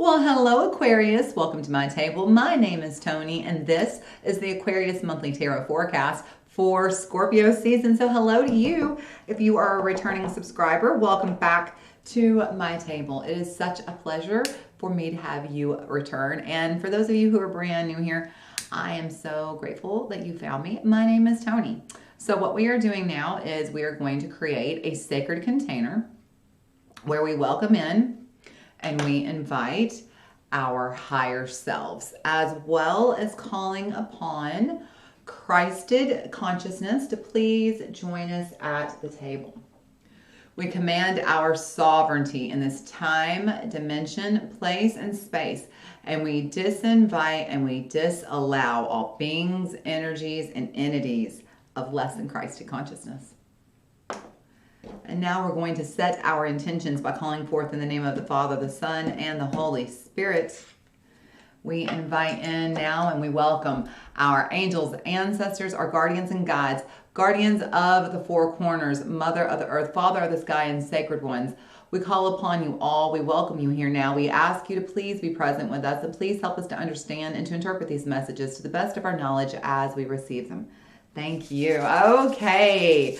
Well, hello Aquarius. Welcome to my table. My name is Toni and this is the Aquarius monthly tarot forecast for Scorpio season. So hello to you. If you are a returning subscriber, welcome back to my table. It is such a pleasure for me to have you return. And for those of you who are brand new here, I am so grateful that you found me. My name is Toni. So what we are doing now is we are going to create a sacred container where we welcome in and we invite our higher selves, as well as calling upon Christed consciousness to please join us at the table. We command our sovereignty in this time, dimension, place, and space, and we disinvite and we disallow all beings, energies, and entities of less than Christed consciousness. And now we're going to set our intentions by calling forth in the name of the Father, the Son, and the Holy Spirit. We invite in now and we welcome our angels, ancestors, our guardians and guides, guardians of the four corners, Mother of the earth, Father of the sky, and sacred ones. We call upon you all. We welcome you here now. We ask you to please be present with us and please help us to understand and to interpret these messages to the best of our knowledge as we receive them. Thank you. Okay.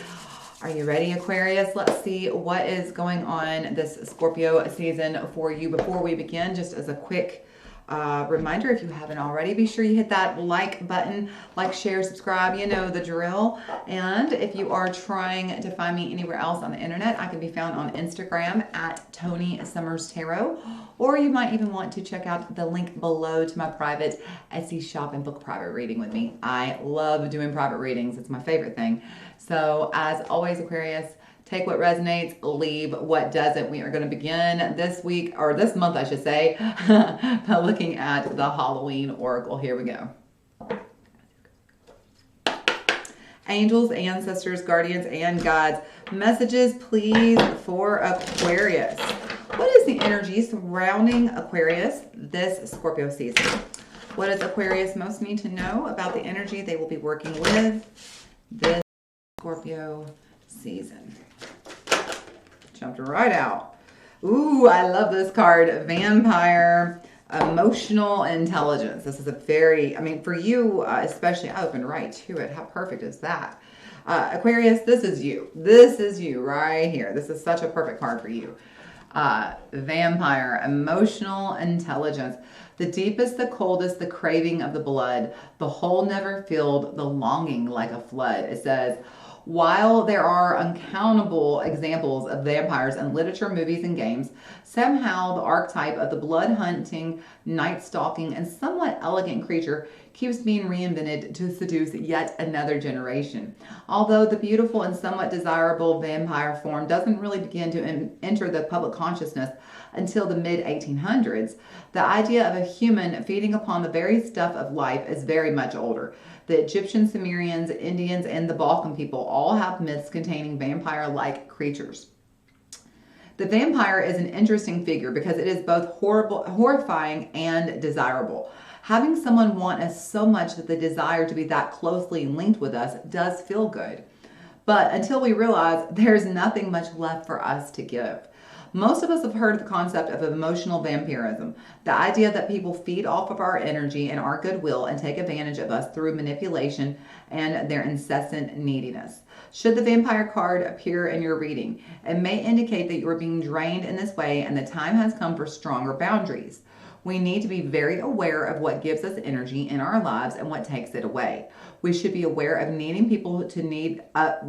Are you ready, Aquarius? Let's see what is going on this Scorpio season for you. Before we begin, just as a quick reminder, if you haven't already, be sure you hit that like button, like, share, subscribe, you know the drill. And if you are trying to find me anywhere else on the internet, I can be found on Instagram at Toni Summers Tarot, or you might even want to check out the link below to my private Etsy shop and book private reading with me. I love doing private readings. It's my favorite thing. So as always, Aquarius, take what resonates, leave what doesn't. We are going to begin this week, or this month, I should say, by looking at the Halloween Oracle. Here we go. Angels, ancestors, guardians, and guides. Messages, please, for Aquarius. What is the energy surrounding Aquarius this Scorpio season? What does Aquarius most need to know about the energy they will be working with this Scorpio season? Jumped right out. Ooh, I love this card. Vampire, emotional intelligence. This is a very, I mean, for you especially, I opened right to it. How perfect is that? Aquarius, this is you. This is you right here. This is such a perfect card for you. Vampire, emotional intelligence. The deepest, the coldest, the craving of the blood. The hole never filled, the longing like a flood. It says, while there are uncountable examples of vampires in literature, movies, and games, somehow the archetype of the blood-hunting, night-stalking, and somewhat elegant creature keeps being reinvented to seduce yet another generation. Although the beautiful and somewhat desirable vampire form doesn't really begin to enter the public consciousness until the mid-1800s, the idea of a human feeding upon the very stuff of life is very much older. The Egyptians, Sumerians, Indians, and the Balkan people all have myths containing vampire-like creatures. The vampire is an interesting figure because it is both horrifying and desirable. Having someone want us so much that the desire to be that closely linked with us does feel good. But until we realize there's nothing much left for us to give. Most of us have heard of the concept of emotional vampirism, the idea that people feed off of our energy and our goodwill and take advantage of us through manipulation and their incessant neediness. Should the vampire card appear in your reading, it may indicate that you are being drained in this way and the time has come for stronger boundaries. We need to be very aware of what gives us energy in our lives and what takes it away. We should be aware of needing people to need us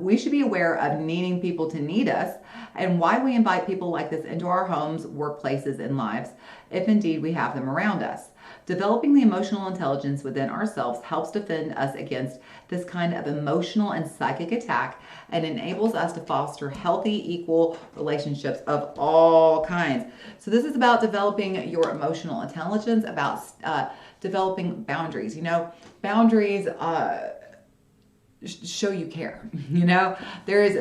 and why we invite people like this into our homes, workplaces, and lives, if indeed we have them around us. Developing the emotional intelligence within ourselves helps defend us against this kind of emotional and psychic attack and enables us to foster healthy, equal relationships of all kinds. So this is about developing your emotional intelligence, about developing boundaries. You know, boundaries show you care. You know, there is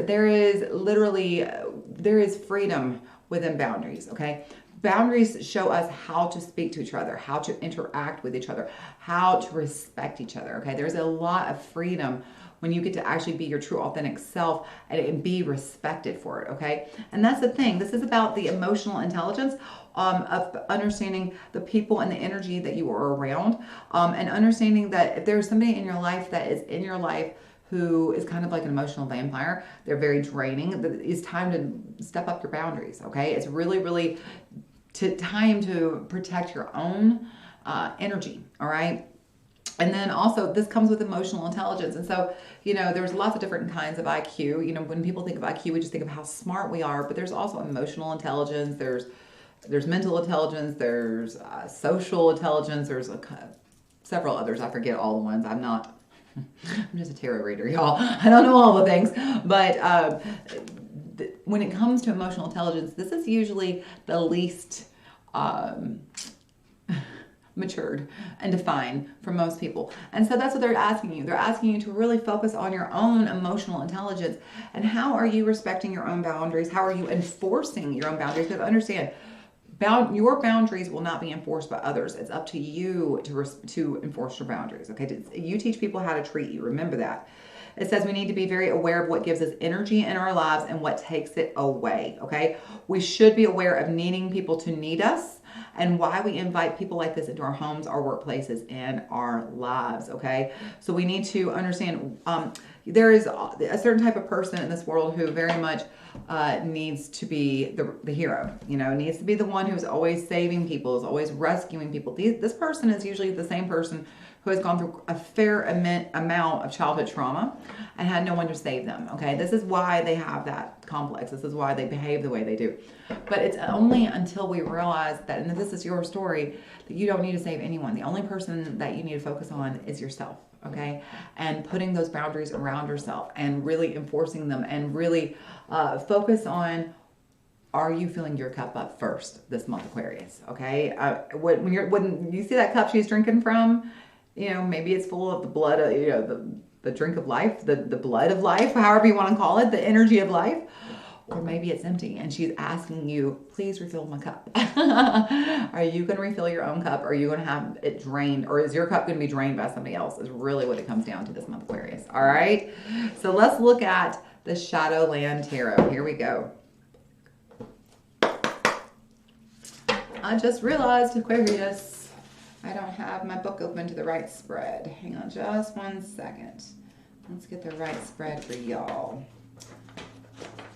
freedom within boundaries. Okay. Boundaries show us how to speak to each other, how to interact with each other, how to respect each other. Okay, there's a lot of freedom when you get to actually be your true authentic self and be respected for it, okay? And that's the thing. This is about the emotional intelligence of understanding the people and the energy that you are around, and understanding that if there's somebody in your life that is in your life who is kind of like an emotional vampire, they're very draining, it's time to step up your boundaries, okay? It's really, really time to protect your own energy, all right? And then also this comes with emotional intelligence. And so, you know, there's lots of different kinds of IQ. You know, when people think of IQ, we just think of how smart we are, but there's also emotional intelligence. There's mental intelligence. There's social intelligence. There's several others. I forget all the ones. I'm just a tarot reader, y'all. I don't know all the things, but when it comes to emotional intelligence, this is usually the least matured and defined for most people. And so that's what they're asking you. They're asking you to really focus on your own emotional intelligence and how are you respecting your own boundaries? How are you enforcing your own boundaries? Because understand, your boundaries will not be enforced by others. It's up to you to enforce your boundaries, okay? You teach people how to treat you. Remember that. It says we need to be very aware of what gives us energy in our lives and what takes it away, okay? We should be aware of needing people to need us and why we invite people like this into our homes, our workplaces, and our lives, okay? So we need to understand there is a certain type of person in this world who very much needs to be the hero, you know, needs to be the one who's always saving people, is always rescuing people. This person is usually the same person who has gone through a fair amount of childhood trauma and had no one to save them, okay? This is why they have that complex. This is why they behave the way they do. But it's only until we realize that, and this is your story, that you don't need to save anyone. The only person that you need to focus on is yourself, okay? And putting those boundaries around yourself and really enforcing them and really focus on, are you filling your cup up first this month, Aquarius, okay? When you see that cup she's drinking from, you know, maybe it's full of the blood of, you know, the drink of life, the blood of life, however you want to call it, the energy of life. Or maybe it's empty and she's asking you, please refill my cup. Are you going to refill your own cup? Or are you going to have it drained? Or is your cup going to be drained by somebody else? Is really what it comes down to this month, Aquarius. All right. So let's look at the Shadowland Tarot. Here we go. I just realized, Aquarius, I don't have my book open to the right spread. Hang on just 1 second. Let's get the right spread for y'all.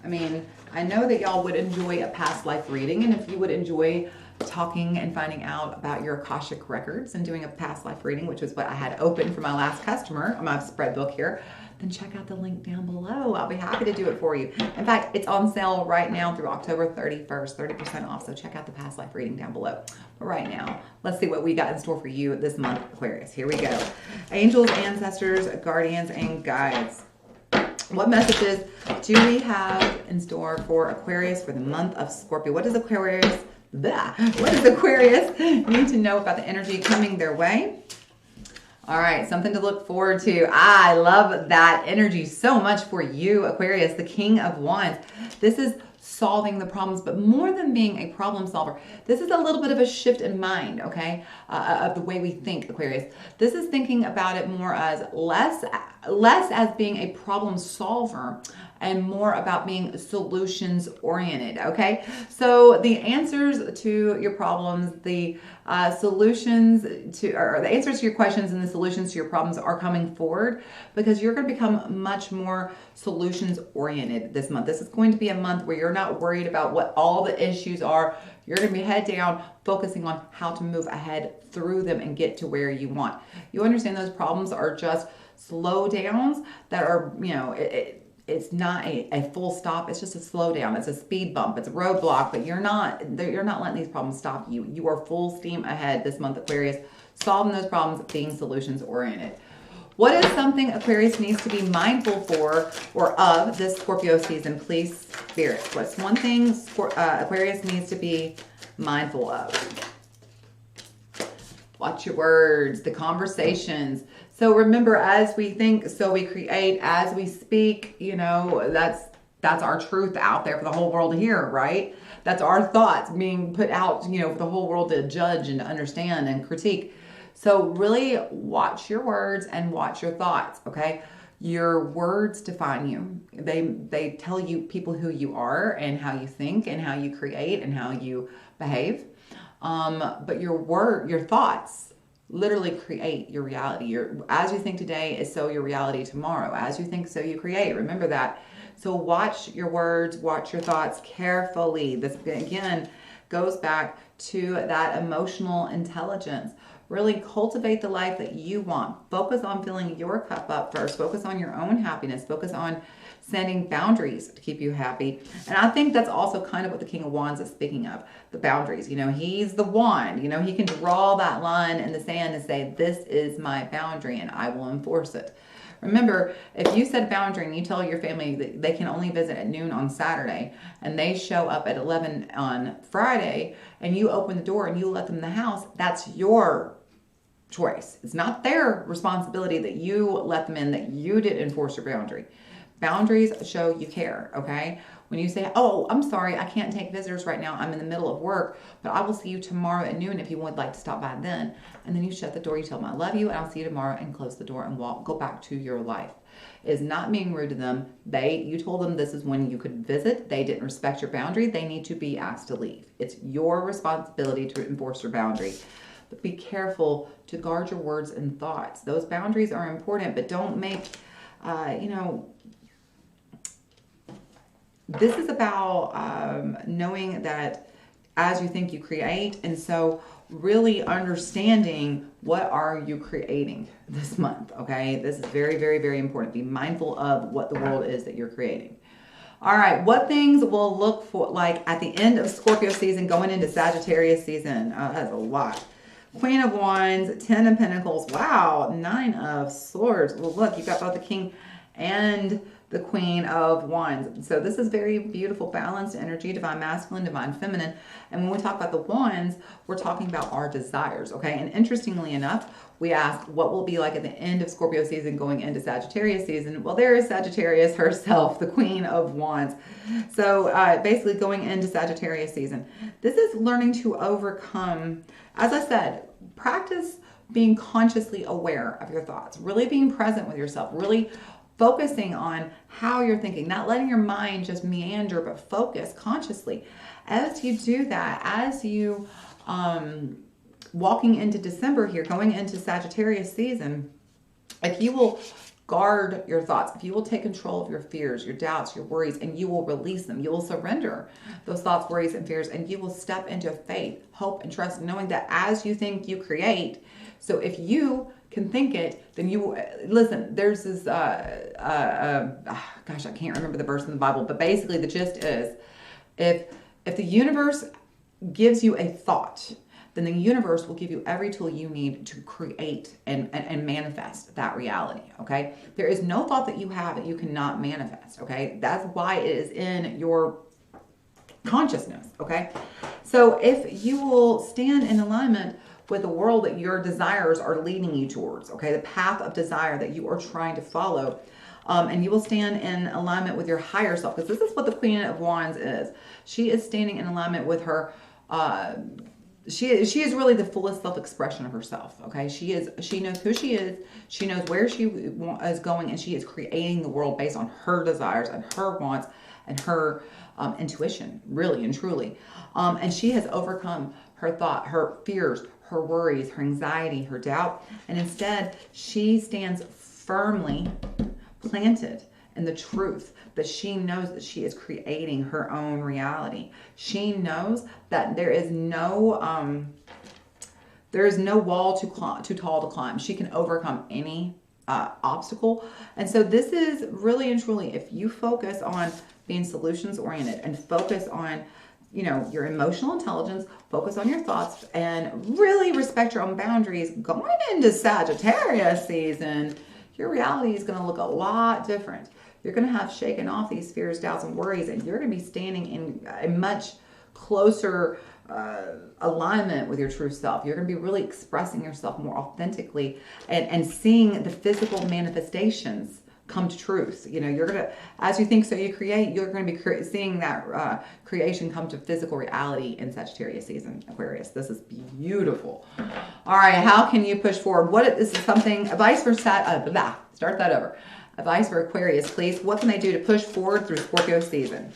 I mean, I know that y'all would enjoy a past life reading, and if you would enjoy talking and finding out about your Akashic records and doing a past life reading, which is what I had open for my last customer on my spread book here, then check out the link down below. I'll be happy to do it for you. In fact, it's on sale right now through October 31st, 30% off. So check out the past life reading down below. But right now, let's see what we got in store for you this month, Aquarius. Here we go. Angels, ancestors, guardians, and guides. What messages do we have in store for Aquarius for the month of Scorpio? What does Aquarius need to know about the energy coming their way? All right, something to look forward to. I love that energy so much for you, Aquarius, the King of Wands. This is solving the problems, but more than being a problem solver, this is a little bit of a shift in mind, okay, of the way we think, Aquarius. This is thinking about it more as less as being a problem solver and more about being solutions oriented, okay? So the answers to your problems, the answers to your questions and the solutions to your problems are coming forward because you're going to become much more solutions oriented this month. This is going to be a month where you're not worried about what all the issues are. You're going to be head down, focusing on how to move ahead through them and get to where you want. You understand those problems are just slowdowns that are, you know, it's not a full stop. It's just a slowdown. It's a speed bump. It's a roadblock, but you're not letting these problems stop you. You are full steam ahead this month, Aquarius, solving those problems, being solutions oriented. What is something Aquarius needs to be mindful for or of this Scorpio season? Please, Spirit. What's one thing Aquarius needs to be mindful of? Watch your words, the conversations. So remember, as we think, so we create, as we speak, you know, that's our truth out there for the whole world to hear, right? That's our thoughts being put out, you know, for the whole world to judge and to understand and critique. So really watch your words and watch your thoughts, okay? Your words define you. They tell you people who you are and how you think and how you create and how you behave. But your thoughts literally create your reality. As you think today is so your reality tomorrow. As you think, so you create. Remember that. So watch your words, watch your thoughts carefully. This, again, goes back to that emotional intelligence. Really cultivate the life that you want. Focus on filling your cup up first. Focus on your own happiness. Focus on setting boundaries to keep you happy. And I think that's also kind of what the King of Wands is speaking of, the boundaries. You know, he's the wand. You know, he can draw that line in the sand and say, this is my boundary and I will enforce it. Remember, if you set a boundary and you tell your family that they can only visit at noon on Saturday and they show up at 11 on Friday and you open the door and you let them in the house, that's your choice. It's not their responsibility that you let them in, that you did enforce your boundary. Boundaries show you care, okay? When you say, oh, I'm sorry, I can't take visitors right now. I'm in the middle of work, but I will see you tomorrow at noon if you would like to stop by then. And then you shut the door, you tell them I love you, and I'll see you tomorrow, and close the door and go back to your life. It is not being rude to them. You told them this is when you could visit. They didn't respect your boundary. They need to be asked to leave. It's your responsibility to enforce your boundary. But be careful to guard your words and thoughts. Those boundaries are important, but don't make, this is about knowing that as you think you create, and so really understanding what are you creating this month, okay? This is very, very, very important. Be mindful of what the world is that you're creating. All right, what things will look for like at the end of Scorpio season going into Sagittarius season? That's a lot. Queen of Wands, 10 of Pentacles. Wow, 9 of Swords. Well, look, you've got both the King and the Queen of Wands. So this is very beautiful, balanced energy, divine masculine, divine feminine. And when we talk about the wands, we're talking about our desires, okay? And interestingly enough, we asked what will be like at the end of Scorpio season going into Sagittarius season. Well, there is Sagittarius herself, the Queen of Wands. So basically going into Sagittarius season. This is learning to overcome, as I said, practice being consciously aware of your thoughts, really being present with yourself, really focusing on how you're thinking, not letting your mind just meander, but focus consciously. As you do that, as you walking into December here, going into Sagittarius season, if you will guard your thoughts, if you will take control of your fears, your doubts, your worries, and you will release them, you will surrender those thoughts, worries, and fears, and you will step into faith, hope, and trust, knowing that as you think, you create. So if you can think it, then you listen. There's this gosh, I can't remember the verse in the Bible, but basically the gist is, if the universe gives you a thought, then the universe will give you every tool you need to create and manifest that reality, okay? There is no thought that you have that you cannot manifest, okay? That's why it is in your consciousness, okay? So if you will stand in alignment with the world that your desires are leading you towards, okay? The path of desire that you are trying to follow, and you will stand in alignment with your higher self, because this is what the Queen of Wands is. She is standing in alignment with her, she is really the fullest self-expression of herself, okay? She knows who she is, she knows where she is going, and she is creating the world based on her desires and her wants and her intuition, really and truly. And she has overcome her thought, her fears, her worries, her anxiety, her doubt, and instead she stands firmly planted in the truth that she knows that she is creating her own reality. She knows that there is no wall too tall to climb. She can overcome any obstacle. And so this is really and truly, if you focus on being solutions oriented and focus on your emotional intelligence, focus on your thoughts, and really respect your own boundaries going into Sagittarius season, your reality is going to look a lot different. You're going to have shaken off these fears, doubts, and worries, and you're going to be standing in a much closer alignment with your true self. You're going to be really expressing yourself more authentically and seeing the physical manifestations come to truth. You're going to, as you think, so you create, you're going to be seeing that creation come to physical reality in Sagittarius season, Aquarius. This is beautiful. All right, how can you push forward? This is something, advice for start that over. Advice for Aquarius, please. What can they do to push forward through Scorpio season?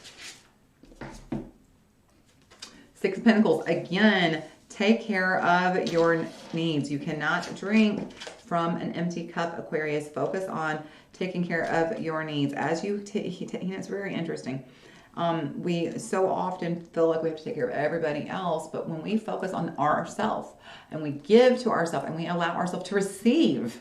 Six of Pentacles. Again, take care of your needs. You cannot drink from an empty cup, Aquarius. Focus on taking care of your needs. As you, it's very interesting. We so often feel like we have to take care of everybody else, but when we focus on ourselves and we give to ourselves and we allow ourselves to receive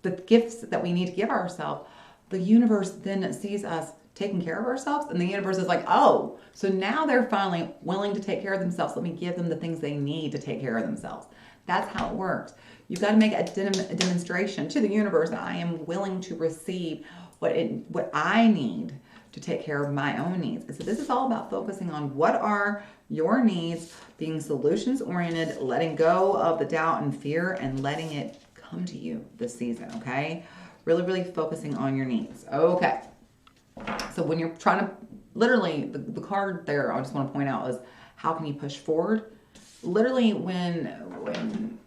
the gifts that we need to give ourselves, the universe then sees us taking care of ourselves, and the universe is like, oh, so now they're finally willing to take care of themselves. Let me give them the things they need to take care of themselves. That's how it works. You've got to make a demonstration to the universe that I am willing to receive what I need to take care of my own needs. And so this is all about focusing on what are your needs, being solutions oriented, letting go of the doubt and fear, and letting it come to you this season, okay? Really, really focusing on your needs. Okay. So when you're trying to, literally, the card there, I just want to point out is, how can you push forward? Literally, when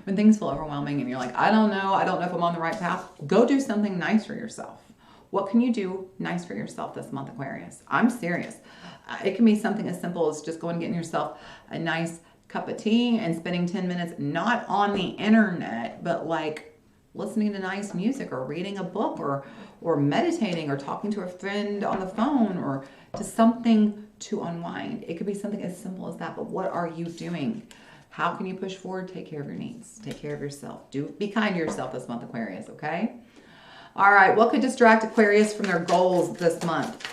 things feel overwhelming and you're like, I don't know if I'm on the right path, go do something nice for yourself. What can you do nice for yourself this month, Aquarius? I'm serious. It can be something as simple as just going and getting yourself a nice cup of tea and spending 10 minutes, not on the internet, but like listening to nice music or reading a book or meditating or talking to a friend on the phone or to something to unwind. It could be something as simple as that, but what are you doing? How can you push forward? Take care of your needs. Take care of yourself. Be kind to yourself this month, Aquarius, okay? All right, what could distract Aquarius from their goals this month?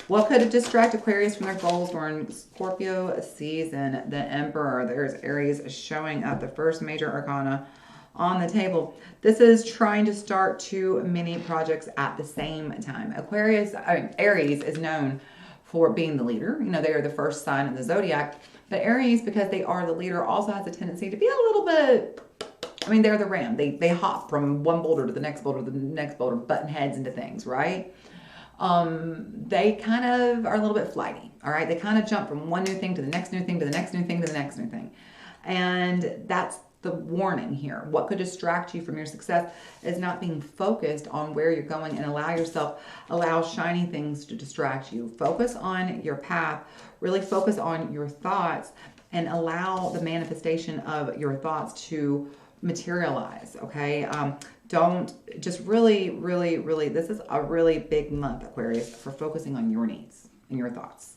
What could distract Aquarius from their goals during Scorpio season? The Emperor. There's Aries showing up, the first major arcana on the table. This is trying to start two mini projects at the same time. Aries is known for being the leader. You know, they are the first sign in the zodiac. But Aries, because they are the leader, also has a tendency to be a little bit, I mean, they're the ram. They hop from one boulder to the next boulder to the next boulder, button heads into things, right? They kind of are a little bit flighty, all right? They kind of jump from one new thing to the next new thing to the next new thing to the next new thing. And that's the warning here. What could distract you from your success is not being focused on where you're going, and allow shiny things to distract you. Focus on your path, really focus on your thoughts, and allow the manifestation of your thoughts to materialize, okay? Don't just really, this is a really big month, Aquarius, for focusing on your needs and your thoughts.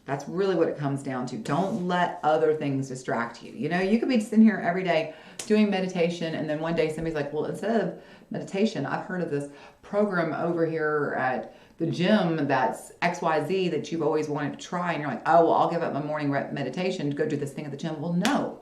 That's really what it comes down to. Don't let other things distract you. You know, you could be sitting here every day doing meditation, and then one day somebody's like, well, instead of meditation, I've heard of this program over here at the gym that's XYZ that you've always wanted to try. And you're like, oh, well, I'll give up my morning meditation to go do this thing at the gym. Well, no.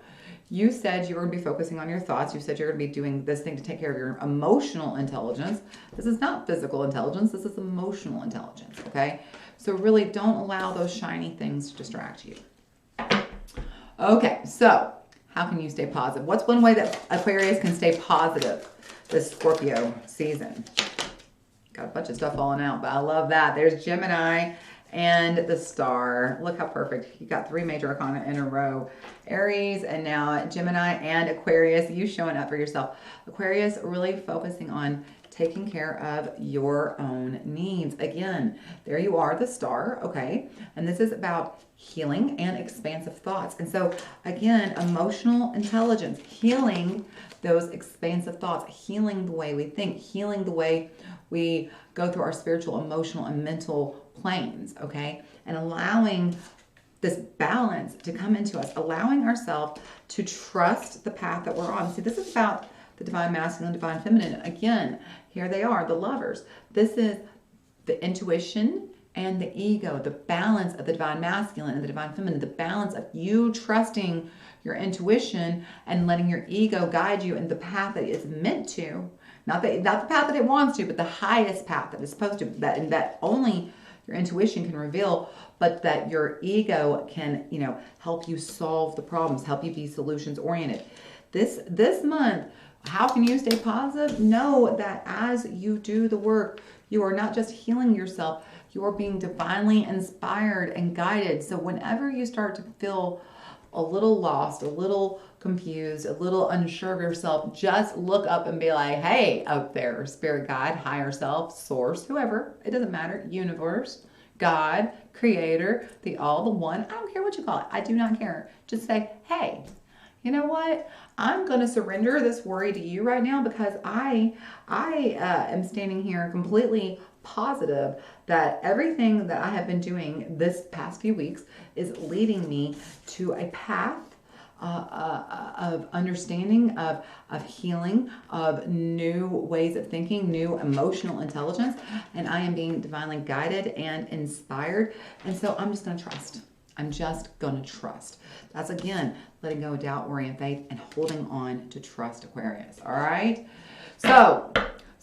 You said you were going to be focusing on your thoughts. You said you're going to be doing this thing to take care of your emotional intelligence. This is not physical intelligence. This is emotional intelligence, okay? So really don't allow those shiny things to distract you. Okay, so how can you stay positive? What's one way that Aquarius can stay positive this Scorpio season? Got a bunch of stuff falling out, but I love that. There's Gemini and the Star. Look how perfect. You got three major arcana in a row. Aries, and now Gemini and Aquarius. You showing up for yourself. Aquarius really focusing on taking care of your own needs. Again, there you are, the Star, okay? And this is about healing and expansive thoughts. And so, again, emotional intelligence, healing those expansive thoughts, healing the way we think, healing the way we go through our spiritual, emotional, and mental planes, okay? And allowing this balance to come into us, allowing ourselves to trust the path that we're on. See, this is about the divine masculine, divine feminine. Again, here they are, the lovers. This is the intuition and the ego, the balance of the divine masculine and the divine feminine, the balance of you trusting your intuition and letting your ego guide you in the path that it's meant to, not the path that it wants to, but the highest path that it's supposed to, that only your intuition can reveal, but that your ego can, help you solve the problems, help you be solutions oriented. This month, how can you stay positive? Know that as you do the work, you are not just healing yourself, you are being divinely inspired and guided. So whenever you start to feel a little lost, a little confused, a little unsure of yourself, just look up and be like, hey, up there, spirit guide, higher self, source, whoever, it doesn't matter, universe, God, creator, the all, the one, I don't care what you call it. I do not care. Just say, hey, you know what? I'm going to surrender this worry to you right now, because I am standing here completely positive that everything that I have been doing this past few weeks is leading me to a path of understanding, of healing, of new ways of thinking, new emotional intelligence, and I am being divinely guided and inspired. And so I'm just going to trust. I'm just going to trust. That's, again, letting go of doubt, worry, and faith, and holding on to trust, Aquarius. All right? So,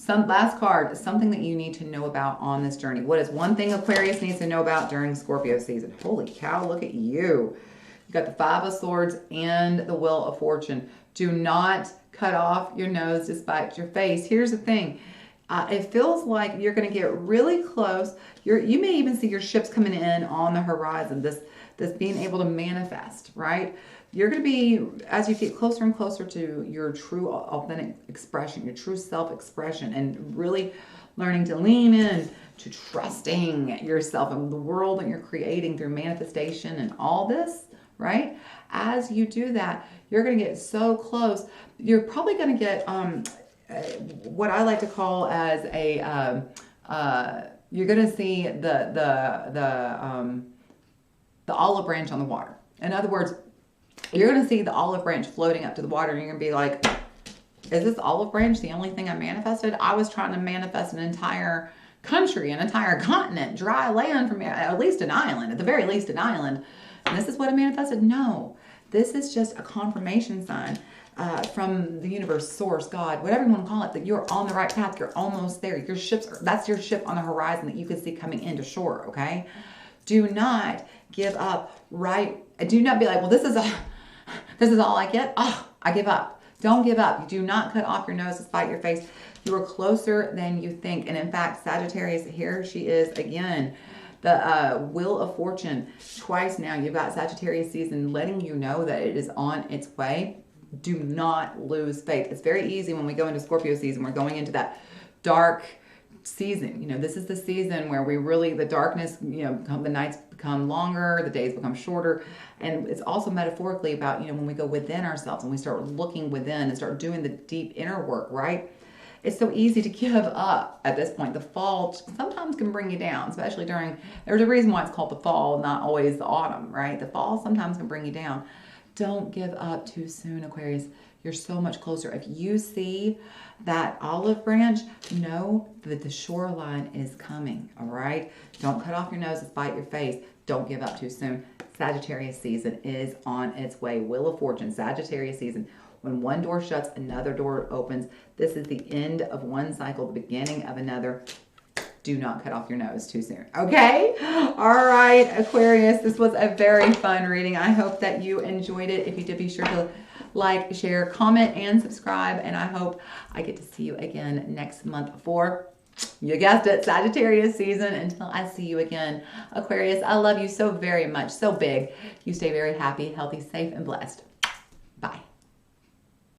last card, something that you need to know about on this journey. What is one thing Aquarius needs to know about during Scorpio season? Holy cow, look at you. You got the Five of Swords and the Wheel of Fortune. Do not cut off your nose to spite your face. Here's the thing. It feels like you're going to get really close. You may even see your ships coming in on the horizon. This being able to manifest, right? You're going to be, as you get closer and closer to your true authentic expression, your true self-expression, and really learning to lean in to trusting yourself and the world that you're creating through manifestation and all this, right? As you do that, you're going to get so close. You're probably going to get what I like to call as a you're going to see the olive branch on the water. In other words, you're going to see the olive branch floating up to the water, and you're going to be like, is this olive branch the only thing I manifested? I was trying to manifest an entire country, an entire continent, dry land, from at least an island, at the very least an island. And this is what I manifested? No. This is just a confirmation sign from the universe, source, God, whatever you want to call it, that you're on the right path. You're almost there. That's your ship on the horizon that you can see coming into shore, okay? Do not give up, right? Do not be like, well, this is all I get. Oh, I give up. Don't give up. You do not cut off your nose to spite your face. You are closer than you think. And in fact, Sagittarius, here she is again. The Wheel of Fortune, twice now. You've got Sagittarius season letting you know that it is on its way. Do not lose faith. It's very easy when we go into Scorpio season. We're going into that dark season. This is the season where we really, the darkness, the nights become longer, the days become shorter. And it's also metaphorically about, when we go within ourselves and we start looking within and start doing the deep inner work, right? It's so easy to give up at this point. The fall sometimes can bring you down, especially there's a reason why it's called the fall, not always the autumn, right? The fall sometimes can bring you down. Don't give up too soon, Aquarius. You're so much closer. If you see that olive branch, know that the shoreline is coming, all right? Don't cut off your nose to spite your face. Don't give up too soon. Sagittarius season is on its way. Wheel of Fortune, Sagittarius season. When one door shuts, another door opens. This is the end of one cycle, the beginning of another. Do not cut off your nose too soon. Okay? All right, Aquarius. This was a very fun reading. I hope that you enjoyed it. If you did, be sure to like, share, comment, and subscribe. And I hope I get to see you again next month for, you guessed it, Sagittarius season. Until I see you again, Aquarius, I love you so very much, so big. You stay very happy, healthy, safe, and blessed. Bye.